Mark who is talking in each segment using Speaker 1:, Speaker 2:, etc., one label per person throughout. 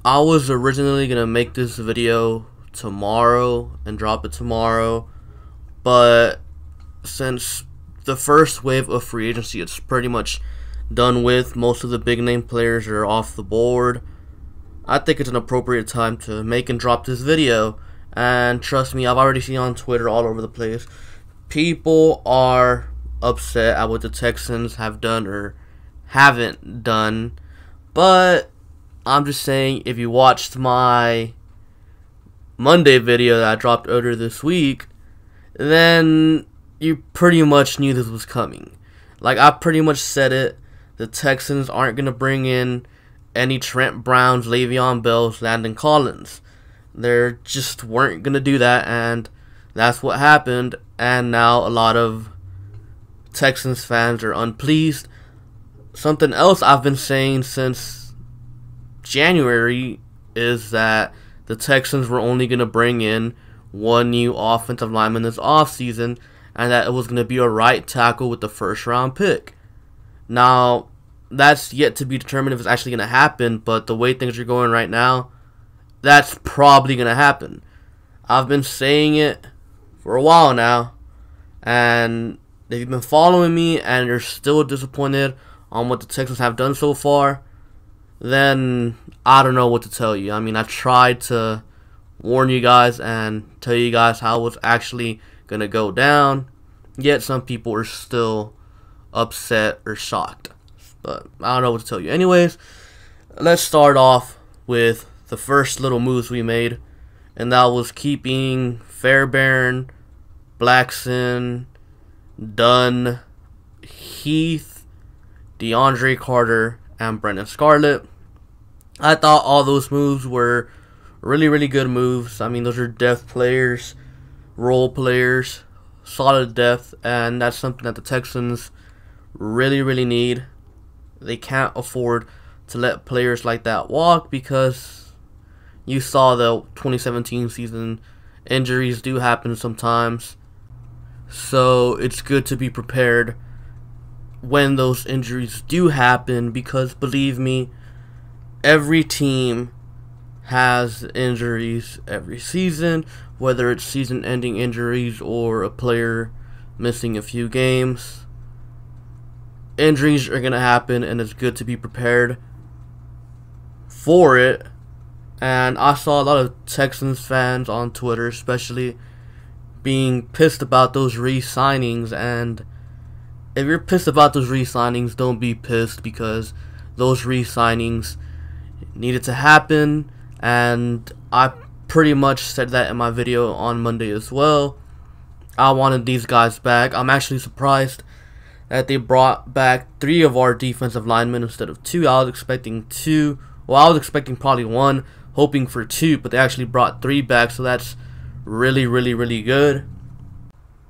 Speaker 1: I was originally gonna make this video tomorrow and drop it tomorrow, but since the first wave of free agency is pretty much done with, most of the big name players are off the board, I think it's an appropriate time to make and drop this video. And trust me, I've already seen on Twitter all over the place, people are upset at what the Texans have done or haven't done. But I'm just saying, if you watched my Monday video that I dropped earlier this week, then you pretty much knew this was coming. Like, I pretty much said it. The Texans aren't going to bring in any Trent Browns, Le'Veon Bells, Landon Collins. They just weren't going to do that, and that's what happened. And now a lot of Texans fans are unpleased. Something else I've been saying since January is that the Texans were only going to bring in one new offensive lineman this offseason, and that it was going to be a right tackle with the first round pick. Now, that's yet to be determined if it's actually going to happen, but the way things are going right now, that's probably going to happen. I've been saying it for a while now, and if you've been following me and you're still disappointed on what the Texans have done so far, then I don't know what to tell you. I mean, I tried to warn you guys and tell you guys how it was actually going to go down, yet some people are still upset or shocked. But I don't know what to tell you. Anyways, let's start off with the first little moves we made, and that was keeping Fairbairn, Blackson, Dunn, Heath, DeAndre Carter, and Brendan Scarlett. I thought all those moves were really good moves. I mean, those are depth players, role players, solid depth, and that's something that the Texans really need. They can't afford to let players like that walk, because you saw the 2017 season, injuries do happen sometimes. So it's good to be prepared when those injuries do happen, because believe me, every team has injuries every season, whether it's season-ending injuries or a player missing a few games. Injuries are going to happen, and it's good to be prepared for it. And I saw a lot of Texans fans on Twitter especially being pissed about those re-signings, and if you're pissed about those re-signings, don't be pissed, because those re-signings needed to happen, and I pretty much said that in my video on Monday as well. I wanted these guys back. I'm actually surprised that they brought back 3 of our defensive linemen instead of 2. I was expecting 2. Well, I was expecting probably 1, hoping for 2, but they actually brought 3 back, so that's really good.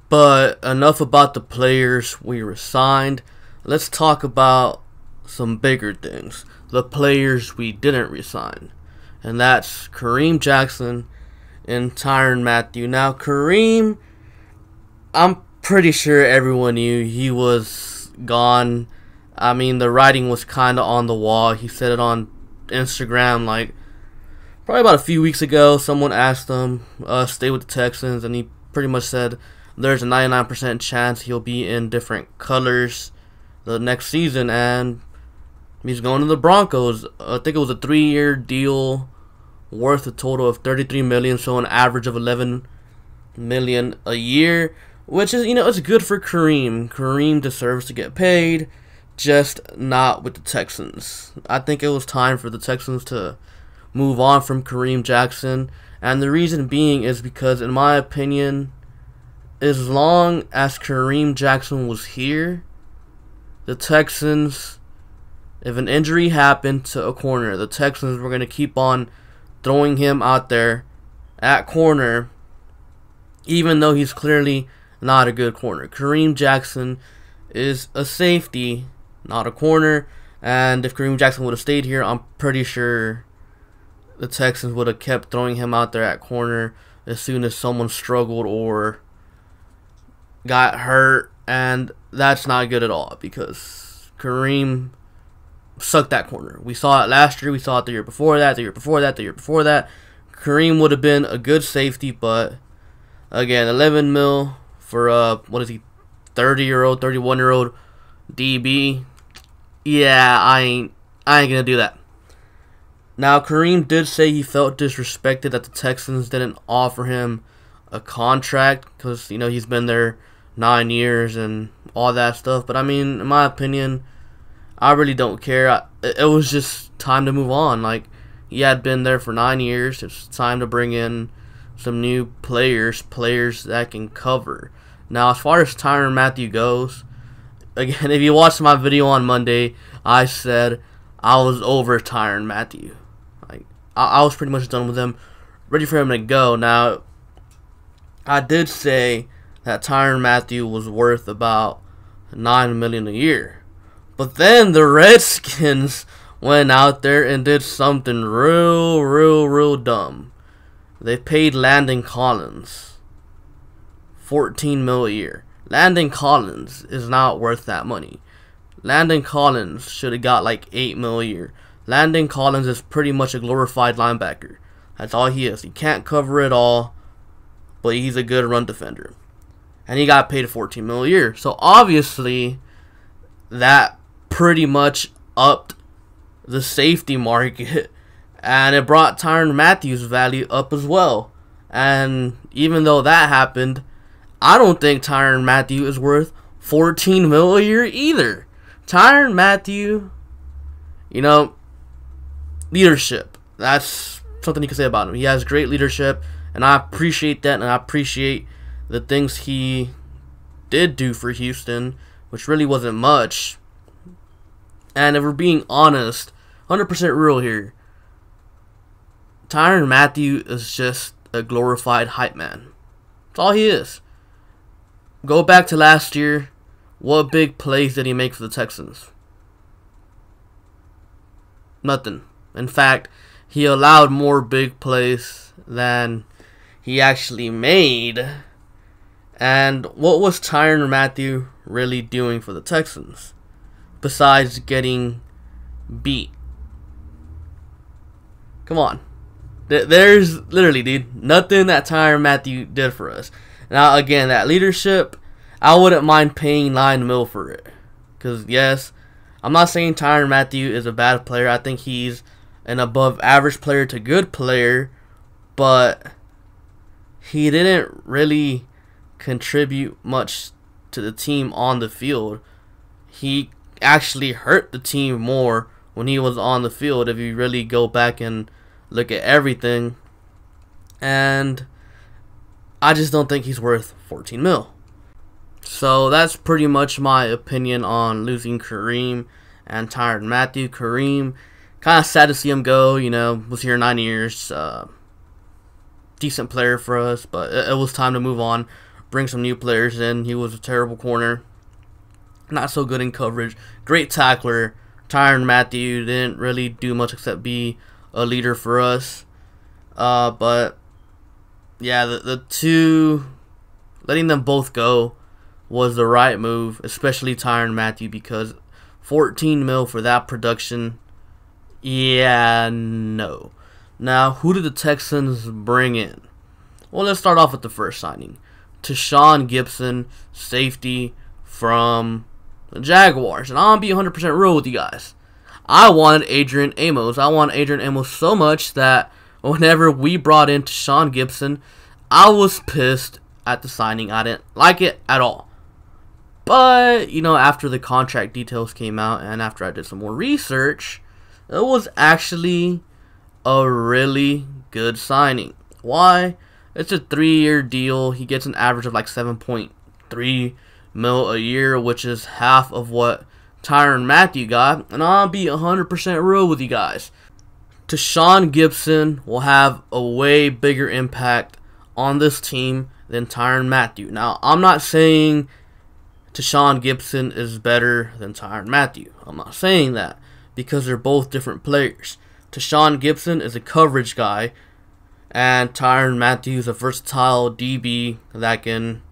Speaker 1: But enough about the players we resigned. Let's talk about some bigger things. The players we didn't resign. And that's Kareem Jackson and Tyrann Mathieu. Now, Kareem, I'm pretty sure everyone knew he was gone. I mean, the writing was kind of on the wall. He said it on Instagram, like, probably about a few weeks ago. Someone asked him, stay with the Texans, and he pretty much said there's a 99% chance he'll be in different colors the next season, and he's going to the Broncos. I think it was a 3-year deal worth a total of $33 million, so an average of $11 million a year, which is, it's good for Kareem. Kareem deserves to get paid, just not with the Texans. I think it was time for the Texans to move on from Kareem Jackson, and the reason being is because, in my opinion, as long as Kareem Jackson was here, the Texans, if an injury happened to a corner, the Texans were going to keep on throwing him out there at corner, even though he's clearly not a good corner. Kareem Jackson is a safety, not a corner, and if Kareem Jackson would have stayed here, I'm pretty sure the Texans would have kept throwing him out there at corner as soon as someone struggled or got hurt, and that's not good at all, because Kareem sucked that corner. We saw it last year. We saw it the year before that, the year before that, the year before that. Kareem would have been a good safety, but again, 11 mil for what is he, 30-year-old, 31-year-old DB? Yeah, I ain't gonna do that. Now, Kareem did say he felt disrespected that the Texans didn't offer him a contract because, you know, he's been there 9 years and all that stuff. But I mean, in my opinion, I really don't care. It was just time to move on. Like, he had been there for 9 years. It's time to bring in some new players that can cover. Now, as far as Tyrann Mathieu goes, again, if you watched my video on Monday, I said I was over Tyrann Mathieu. Like, I was pretty much done with him, ready for him to go. Now, I did say that Tyrann Mathieu was worth about $9 million a year. But then the Redskins went out there and did something real dumb. They paid Landon Collins $14 million a year. Landon Collins is not worth that money. Landon Collins should have got like $8 million a year. Landon Collins is pretty much a glorified linebacker. That's all he is. He can't cover it all, but he's a good run defender. And he got paid $14 million a year. So obviously, that pretty much upped the safety market, and it brought Tyrann Mathieu's value up as well. And even though that happened, I don't think Tyrann Mathieu is worth $14 million a year either. Tyrann Mathieu, you know, leadership. That's something you can say about him. He has great leadership, and I appreciate that, and I appreciate the things he did do for Houston, which really wasn't much. And if we're being honest, 100% real here, Tyrann Mathieu is just a glorified hype man. That's all he is. Go back to last year. What big plays did he make for the Texans? Nothing. In fact, he allowed more big plays than he actually made. And what was Tyrann Mathieu really doing for the Texans besides getting beat? Come on. There's literally, dude, nothing that Tyrann Mathieu did for us. Now, again, that leadership, I wouldn't mind paying $9 million for it. Because, yes, I'm not saying Tyrann Mathieu is a bad player. I think he's an above average player to good player. But he didn't really contribute much to the team on the field. He actually hurt the team more when he was on the field, if you really go back and look at everything. And I just don't think he's worth $14 million. So that's pretty much my opinion on losing Kareem and Tyrann Mathieu. Kareem, kind of sad to see him go. You know, was here 9 years. Decent player for us, but it was time to move on. Bring some new players in. He was a terrible corner. Not so good in coverage. Great tackler. Tyrann Mathieu didn't really do much except be a leader for us. But yeah, the two, letting them both go was the right move, especially Tyrann Mathieu, because $14 million for that production, yeah, no. Now, who did the Texans bring in? Well, let's start off with the first signing. Tashaun Gipson, safety from the Jaguars. And I'll be 100% real with you guys. I wanted Adrian Amos. I wanted Adrian Amos so much that whenever we brought in Tashaun Gipson, I was pissed at the signing. I didn't like it at all. But, you know, after the contract details came out and after I did some more research, it was actually a really good signing. Why? It's a 3-year deal. He gets an average of like $7.3 million a year, which is half of what Tyrann Mathieu got. And I'll be 100% real with you guys. Tashaun Gipson will have a way bigger impact on this team than Tyrann Mathieu. Now, I'm not saying Tashaun Gipson is better than Tyrann Mathieu. I'm not saying that, because they're both different players. Tashaun Gipson is a coverage guy, and Tyrann Mathieu is a versatile DB that can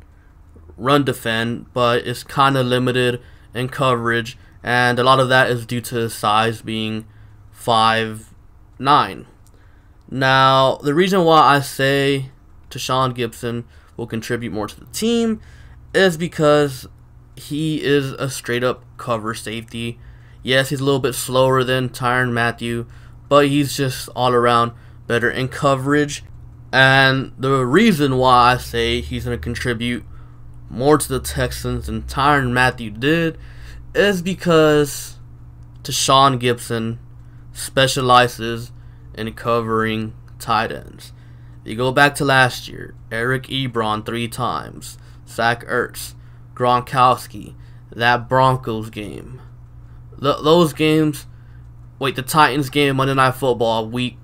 Speaker 1: run defend, but is kind of limited in coverage and a lot of that is due to his size being 5'9". Now, the reason why I say Tashaun Gipson will contribute more to the team is because he is a straight-up cover safety. Yes, he's a little bit slower than Tyrann Mathieu, but he's just all around better in coverage. And the reason why I say he's going to contribute more to the Texans than Tyrann Mathieu did is because Tashaun Gipson specializes in covering tight ends. You go back to last year, Eric Ebron 3 times, Zach Ertz, Gronkowski, that Broncos game. Those games, the Titans game, Monday Night Football, week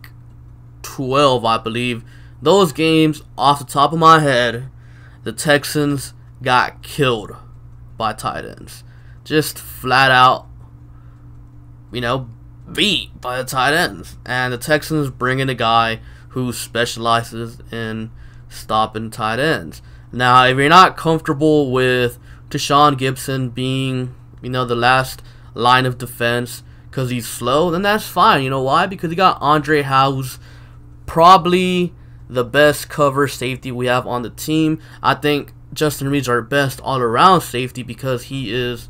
Speaker 1: 12, I believe. Those games, off the top of my head, the Texans got killed by tight ends. Just flat out, beat by the tight ends. And the Texans bring in a guy who specializes in stopping tight ends. Now, if you're not comfortable with Tashaun Gipson being, the last line of defense because he's slow, then that's fine. You know why? Because you got Andre Howe's probably the best cover safety we have on the team. I think Justin Reed's our best all-around safety because he is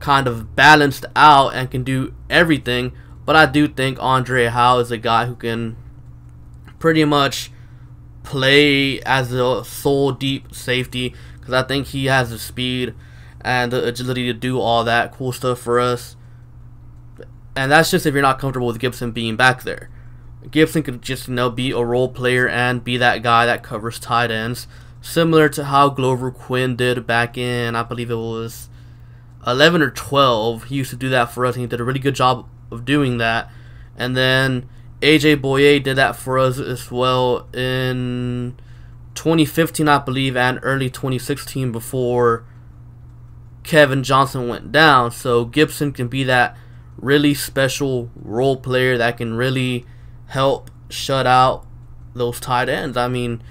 Speaker 1: kind of balanced out and can do everything. But I do think Andre Howe is a guy who can pretty much play as a sole deep safety because I think he has the speed and the agility to do all that cool stuff for us. And that's just if you're not comfortable with Gipson being back there. Gipson could just, be a role player and be that guy that covers tight ends, similar to how Glover Quinn did back in, I believe it was 11 or 12. He used to do that for us, and he did a really good job of doing that. And then AJ Boye did that for us as well in 2015, I believe, and early 2016 before Kevin Johnson went down. So Gipson can be that really special role player that can really help shut out those tight ends. I mean,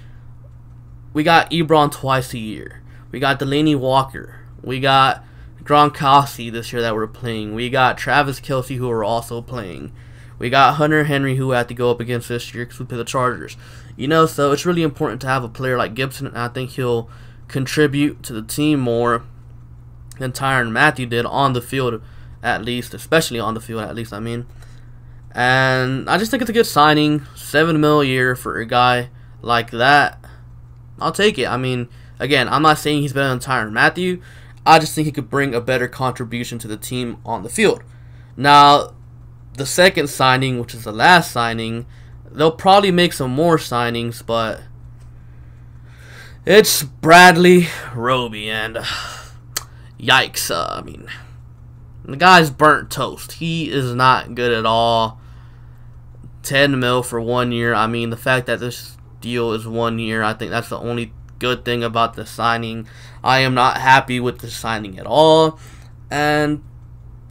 Speaker 1: we got Ebron twice a year. We got Delaney Walker. We got Gronkowski this year that we're playing. We got Travis Kelce, who are also playing. We got Hunter Henry, who had to go up against this year because we play the Chargers. So it's really important to have a player like Gipson, and I think he'll contribute to the team more than Tyrann Mathieu did on the field, at least, especially on the field, at least, And I just think it's a good signing. $7 million a year for a guy like that. I'll take it. Again, I'm not saying he's better than Tyrann Mathieu. I just think he could bring a better contribution to the team on the field. Now, the second signing, which is the last signing, they'll probably make some more signings, but it's Bradley Roby, and yikes. The guy's burnt toast. He is not good at all. $10 million for 1 year. The fact that this deal is 1 year, I think that's the only good thing about the signing. I am not happy with the signing at all, and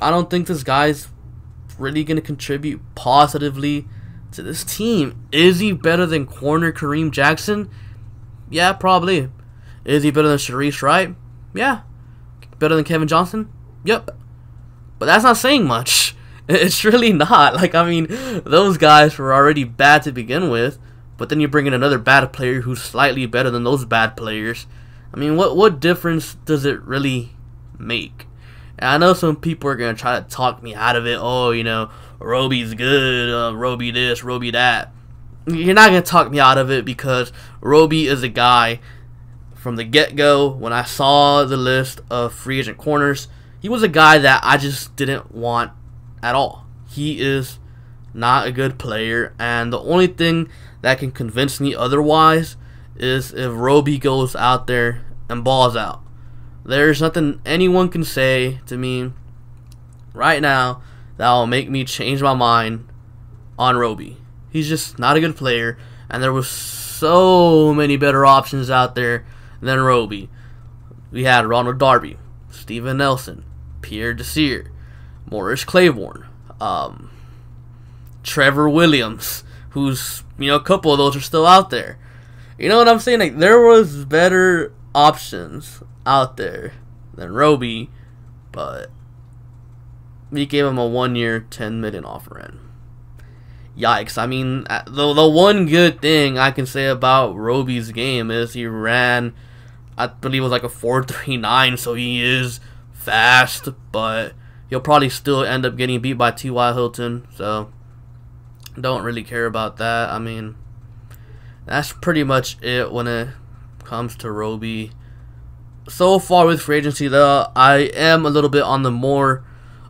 Speaker 1: I don't think this guy's really going to contribute positively to this team. Is he better than corner Kareem Jackson? Yeah, probably. Is he better than Sharice Wright? Yeah. Better than Kevin Johnson? Yep. But that's not saying much. It's really not. Those guys were already bad to begin with, but then you bring in another bad player who's slightly better than those bad players. What difference does it really make? And I know some people are going to try to talk me out of it. Oh, Roby's good, Roby this, Roby that. You're not going to talk me out of it because Roby is a guy from the get-go. When I saw the list of free agent corners, he was a guy that I just didn't want at all. He is not a good player, and the only thing that can convince me otherwise is if Roby goes out there and balls out. There's nothing anyone can say to me right now that will make me change my mind on Roby. He's just not a good player, and there was so many better options out there than Roby. We had Ronald Darby, Steven Nelson, Pierre Desir, Morris Claiborne, Trevor Williams, who's, a couple of those are still out there. You know what I'm saying? There was better options out there than Roby, but we gave him a 1-year, $10 million offer in. Yikes. I mean, the one good thing I can say about Roby's game is he ran, I believe it was like a 4.39, so he is fast, but he'll probably still end up getting beat by T.Y. Hilton, so don't really care about that. I mean, that's pretty much it when it comes to Roby. So far with free agency, though, I am a little bit on the more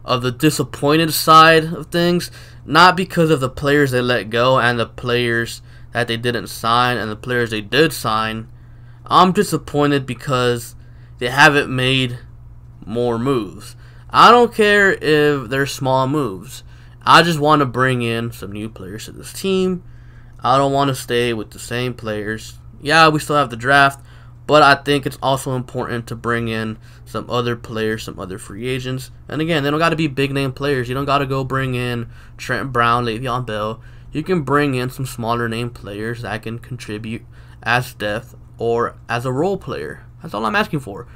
Speaker 1: of the disappointed side of things. Not because of the players they let go and the players that they didn't sign and the players they did sign. I'm disappointed because they haven't made more moves. I don't care if they're small moves. I just want to bring in some new players to this team. I don't want to stay with the same players. Yeah, we still have the draft, but I think it's also important to bring in some other players, some other free agents. And again, they don't got to be big-name players. You don't got to go bring in Trent Brown, Le'Veon Bell. You can bring in some smaller-name players that can contribute as depth or as a role player. That's all I'm asking for.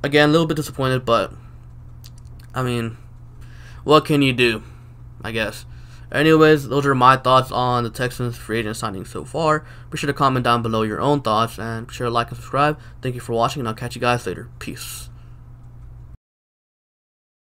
Speaker 1: Again, a little bit disappointed, but, I mean, what can you do, I guess. Anyways, those are my thoughts on the Texans free agent signing so far. Be sure to comment down below your own thoughts, and be sure to like and subscribe. Thank you for watching, and I'll catch you guys later. Peace.